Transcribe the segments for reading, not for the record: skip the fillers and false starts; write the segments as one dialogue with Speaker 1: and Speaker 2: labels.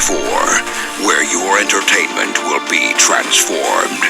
Speaker 1: for, where your entertainment will be transformed.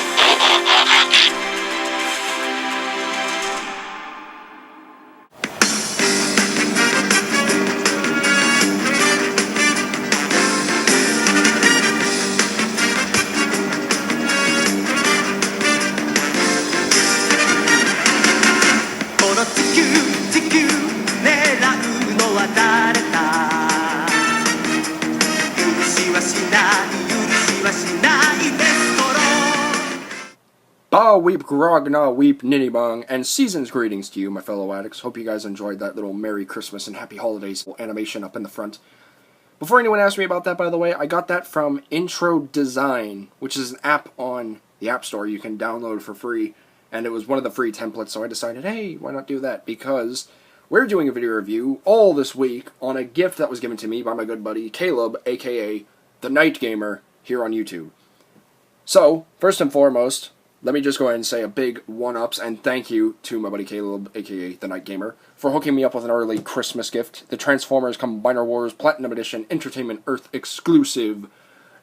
Speaker 2: Ba weep grogna weep ninnybong, and season's greetings to you, my fellow addicts. Hope you guys enjoyed that little Merry Christmas and Happy Holidays animation up in the front. Before anyone asks me about that, by the way, I got that from Intro Design, which is an app on the App Store you can download for free, and it was one of the free templates, so I decided, hey, why not do that? Because we're doing a video review all this week on a gift that was given to me by my good buddy Caleb, aka The Night Gamer, here on YouTube. So, first and foremost, let me just go ahead and say a big one-ups and thank you to my buddy Caleb, aka The Night Gamer, for hooking me up with an early Christmas gift, the Transformers Combiner Wars Platinum Edition Entertainment Earth exclusive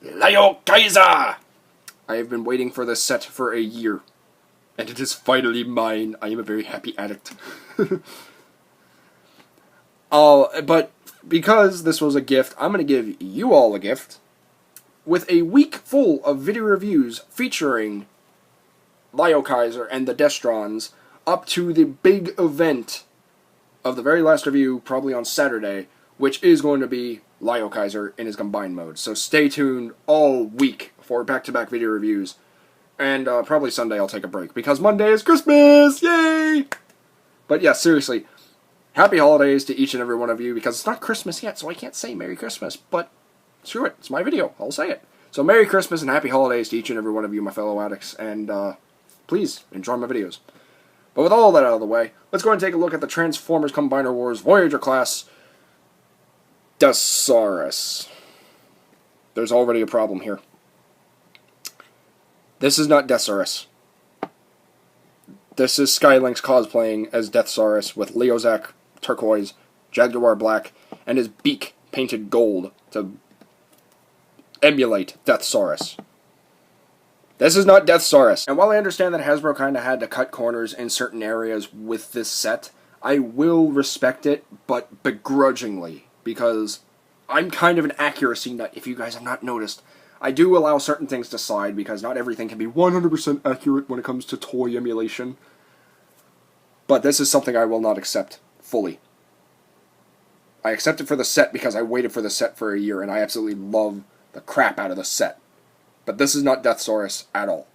Speaker 2: Lio Kaiser! I have been waiting for this set for a year, and it is finally mine. I am a very happy addict. But because this was a gift, I'm going to give you all a gift with a week full of video reviews featuring Lio Kaiser and the Destrons up to the big event of the very last review, probably on Saturday, which is going to be Lio Kaiser in his combined mode. So stay tuned all week for back-to-back video reviews. And probably Sunday I'll take a break, because Monday is Christmas! Yay! But yeah, seriously, happy holidays to each and every one of you, because it's not Christmas yet, so I can't say Merry Christmas, but screw it, it's my video, I'll say it. So Merry Christmas and happy holidays to each and every one of you, my fellow addicts, and please enjoy my videos. But with all that out of the way, let's go ahead and take a look at the Transformers Combiner Wars Voyager class Dezarus. There's already a problem here. This is not Dezarus. This is Skylynx cosplaying as Deathsaurus with Leozak turquoise, Jaguar black, and his beak painted gold to emulate Deathsaurus. This is not Deathsaurus. And while I understand that Hasbro kind of had to cut corners in certain areas with this set, I will respect it, but begrudgingly, because I'm kind of an accuracy nut, if you guys have not noticed. I do allow certain things to slide, because not everything can be 100% accurate when it comes to toy emulation. But this is something I will not accept fully. I accept it for the set because I waited for the set for a year, and I absolutely love the crap out of the set. But this is not Deathsaurus at all.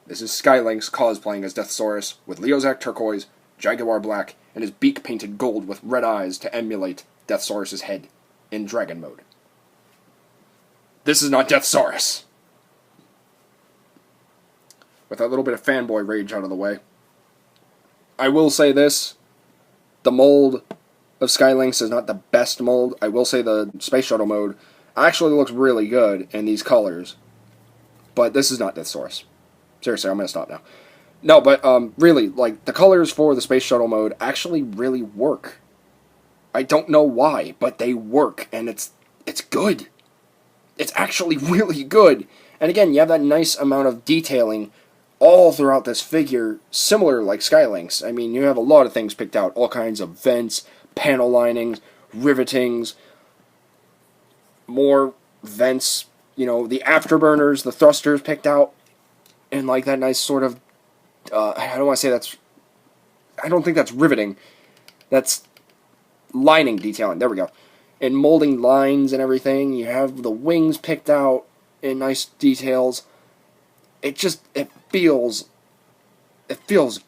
Speaker 2: This is Skylynx cosplaying as Deathsaurus with Leozak turquoise, Jaguar black, and his beak painted gold with red eyes to emulate Deathsaurus' head in dragon mode. This is not Deathsaurus. With that little bit of fanboy rage out of the way, I will say this. The mold of Skylynx is not the best mold. I will say the Space Shuttle mode actually looks really good in these colors. But this is not Deathsaurus. Seriously, I'm going to stop now. No, but really, like, the colors for the Space Shuttle mode actually really work. I don't know why, but they work, and it's good. It's actually really good. And again, you have that nice amount of detailing all throughout this figure, similar like Skylynx. I mean, you have a lot of things picked out. All kinds of vents, panel linings, rivetings, more vents, you know, the afterburners, the thrusters picked out, and like that nice sort of, I don't want to say that's, I don't think that's riveting, that's lining detailing, there we go, and molding lines and everything. You have the wings picked out in nice details. It feels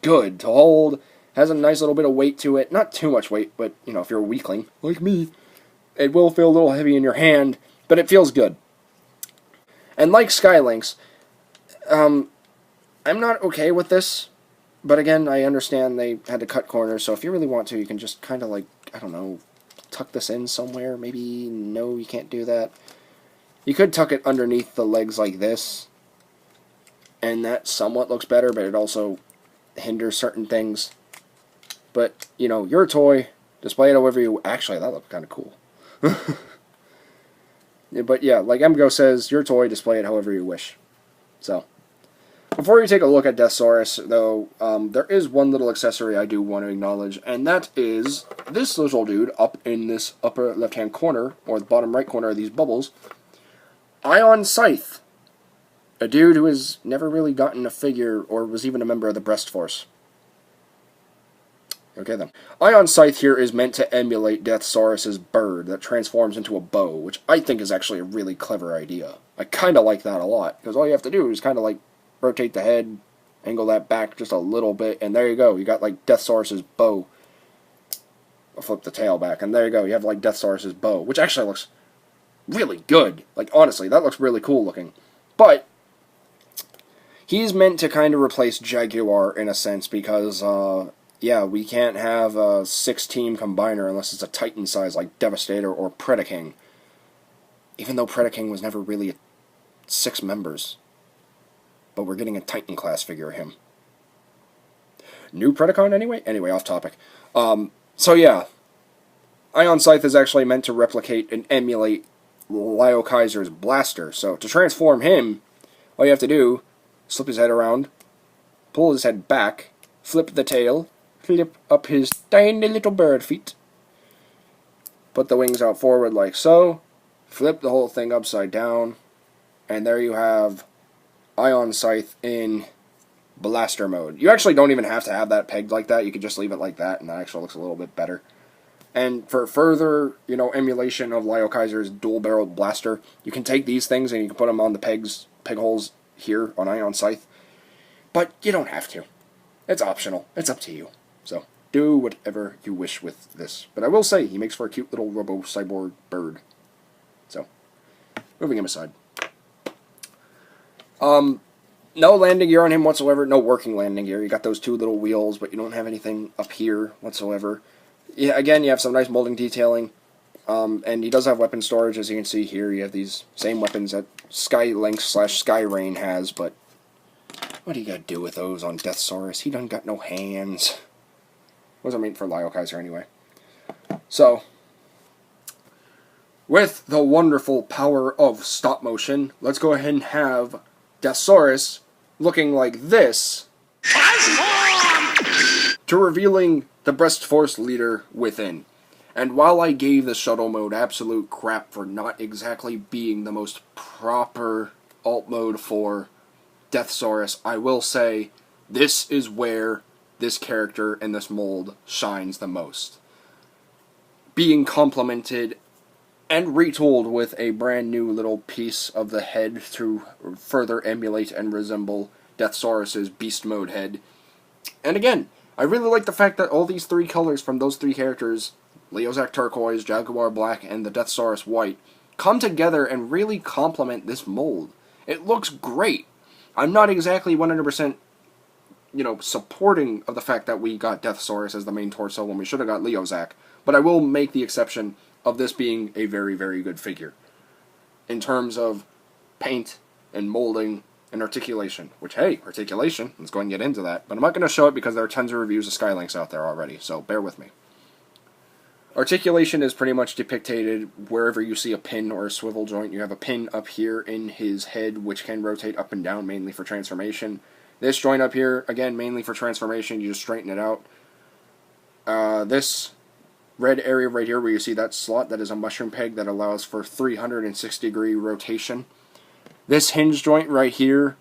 Speaker 2: good to hold, has a nice little bit of weight to it, not too much weight, but, you know, if you're a weakling, like me, it will feel a little heavy in your hand, but it feels good. And like Skylynx, I'm not okay with this, but again, I understand they had to cut corners, so if you really want to, you can just kind of like, I don't know, tuck this in somewhere. Maybe, no, you can't do that. You could tuck it underneath the legs like this, and that somewhat looks better, but it also hinders certain things. But, you know, your toy, display it however you... Actually, that looked kind of cool. But yeah, like Emgo says, your toy, display it however you wish. So, before you take a look at Deathsaurus, though, there is one little accessory I do want to acknowledge, and that is this little dude up in this upper left-hand corner, or the bottom right corner of these bubbles, Ion Scythe. A dude who has never really gotten a figure, or was even a member of the Breast Force. Okay then. Ion Scythe here is meant to emulate Deathsaurus' bird that transforms into a bow, which I think is actually a really clever idea. I kind of like that a lot, because all you have to do is kind of like rotate the head, angle that back just a little bit, and there you go. You got like Deathsaurus' bow. I'll flip the tail back, and there you go. You have like Deathsaurus' bow, which actually looks really good. Like, honestly, that looks really cool looking. But he's meant to kind of replace Jaguar in a sense, because yeah, we can't have a 6-team combiner unless it's a Titan size like Devastator or Predaking. Even though Predaking was never really 6 members. But we're getting a Titan class figure of him. New Predacon anyway? Anyway, off topic. So yeah, Ion Scythe is actually meant to replicate and emulate Lio Kaiser's blaster. So to transform him, all you have to do, slip his head around, pull his head back, flip the tail, flip up his tiny little bird feet, put the wings out forward like so, flip the whole thing upside down, and there you have Ion Scythe in blaster mode. You actually don't even have to have that pegged like that. You could just leave it like that, and that actually looks a little bit better. And for further, emulation of Lio Kaiser's dual-barreled blaster, you can take these things and you can put them on the peg holes here on Ion Scythe. But you don't have to. It's optional. It's up to you. So, do whatever you wish with this. But I will say, he makes for a cute little robo-cyborg bird. So, moving him aside. No landing gear on him whatsoever. No working landing gear. You got those 2 little wheels, but you don't have anything up here whatsoever. Yeah, again, you have some nice molding detailing. And he does have weapon storage, as you can see here. You have these same weapons that Skylynx/Skyrain has, but what do you gotta do with those on Deathsaurus? He done got no hands. Those are meant for Lio Kaiser anyway. So, with the wonderful power of stop motion, let's go ahead and have Deathsaurus looking like this, to revealing the Breast Force leader within. And while I gave the shuttle mode absolute crap for not exactly being the most proper alt mode for Deathsaurus, I will say this is where this character and this mold shines the most. Being complemented and retooled with a brand new little piece of the head to further emulate and resemble Deathsaurus' beast mode head. And again, I really like the fact that all these 3 colors from those 3 characters, Leozak Turquoise, Jaguar Black, and the Deathsaurus White, come together and really complement this mold. It looks great. I'm not exactly 100%, supporting of the fact that we got Deathsaurus as the main torso when we should have got Leozak, but I will make the exception of this being a very, very good figure in terms of paint and molding and articulation, which, hey, articulation, let's go and get into that, but I'm not going to show it because there are tons of reviews of Skylynx out there already, so bear with me. Articulation is pretty much depicted wherever you see a pin or a swivel joint. You have a pin up here in his head, which can rotate up and down, mainly for transformation. This joint up here, again, mainly for transformation, you just straighten it out. This red area right here where you see that slot, that is a mushroom peg that allows for 360-degree rotation. This hinge joint right here,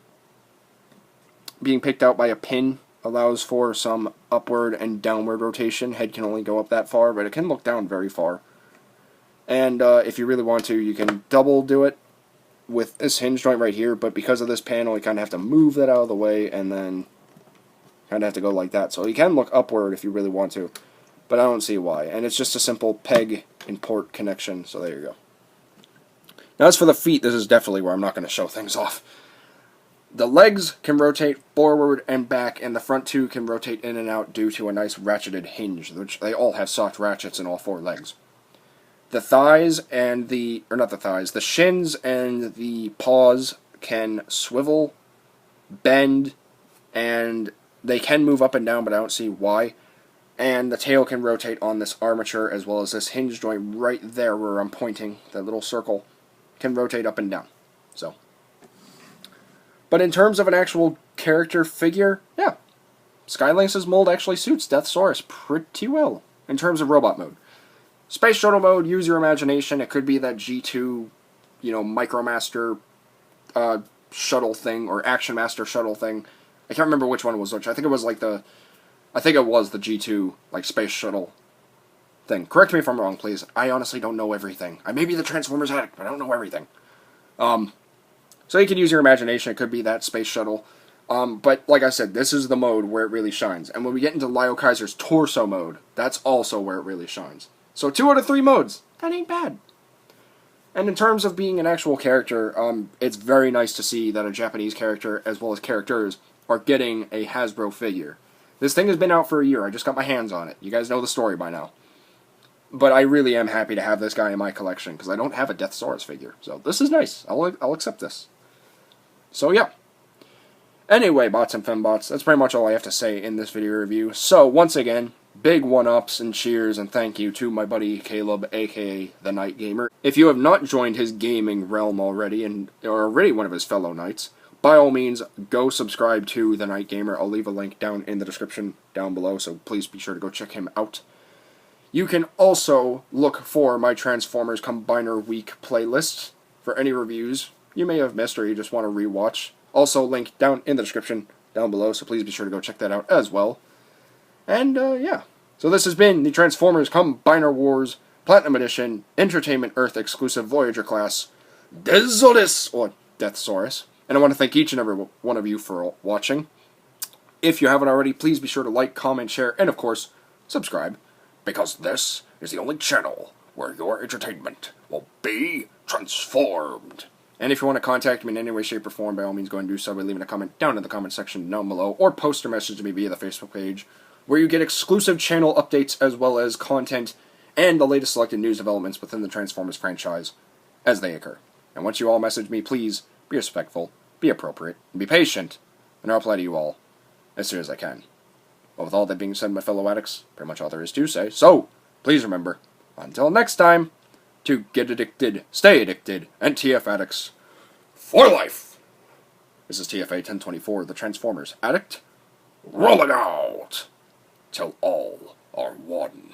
Speaker 2: being picked out by a pin, allows for some upward and downward rotation. Head can only go up that far, but it can look down very far. And if you really want to, you can double do it with this hinge joint right here, but because of this panel, you kind of have to move that out of the way, and then kind of have to go like that. So you can look upward if you really want to, but I don't see why. And it's just a simple peg and port connection, so there you go. Now as for the feet, this is definitely where I'm not going to show things off. The legs can rotate forward and back, and the front 2 can rotate in and out due to a nice ratcheted hinge, which they all have soft ratchets in all 4 legs. The thighs and the shins and the paws can swivel, bend, and they can move up and down, but I don't see why. And the tail can rotate on this armature, as well as this hinge joint right there where I'm pointing, that little circle. can rotate up and down. So, but in terms of an actual character figure, yeah, Skylynx's mold actually suits Deathsaurus pretty well in terms of robot mode. Space Shuttle mode, use your imagination. It could be that G2, Micromaster shuttle thing, or Action Master shuttle thing. I can't remember which one was which. I think it was the G2, Space Shuttle thing. Correct me if I'm wrong, please. I honestly don't know everything. I may be the Transformers addict, but I don't know everything. So you can use your imagination. It could be that Space Shuttle. But like I said, this is the mode where it really shines. And when we get into Lio Kaiser's Torso mode, that's also where it really shines. So 2 out of 3 modes. That ain't bad. And in terms of being an actual character, it's very nice to see that a Japanese character, as well as characters, are getting a Hasbro figure. This thing has been out for a year. I just got my hands on it. You guys know the story by now. But I really am happy to have this guy in my collection, because I don't have a Deathsaurus figure. So this is nice. I'll accept this. So yeah. Anyway, bots and fembots, that's pretty much all I have to say in this video review. So, once again, big one-ups and cheers and thank you to my buddy Caleb, aka The Night Gamer. If you have not joined his gaming realm already, and are already one of his fellow knights, by all means, go subscribe to The Night Gamer. I'll leave a link down in the description down below, so please be sure to go check him out. You can also look for my Transformers Combiner Week playlist for any reviews you may have missed or you just want to rewatch. Also linked down in the description down below, so please be sure to go check that out as well. And, yeah. So this has been the Transformers Combiner Wars Platinum Edition Entertainment Earth exclusive Voyager class Dezarus, or Deathsaurus. And I want to thank each and every one of you for watching. If you haven't already, please be sure to like, comment, share, and of course, subscribe. Because this is the only channel where your entertainment will be transformed. And if you want to contact me in any way, shape, or form, by all means go and do so by leaving a comment down in the comment section down below, or post or message me via the Facebook page, where you get exclusive channel updates as well as content and the latest selected news developments within the Transformers franchise as they occur. And once you all message me, please be respectful, be appropriate, and be patient, and I'll reply to you all as soon as I can. Well, with all that being said, my fellow addicts, pretty much all there is to say, so please remember, until next time, to get addicted, stay addicted, and TF addicts for life. This is TFA 1024, the Transformers Addict, rolling out till all are one.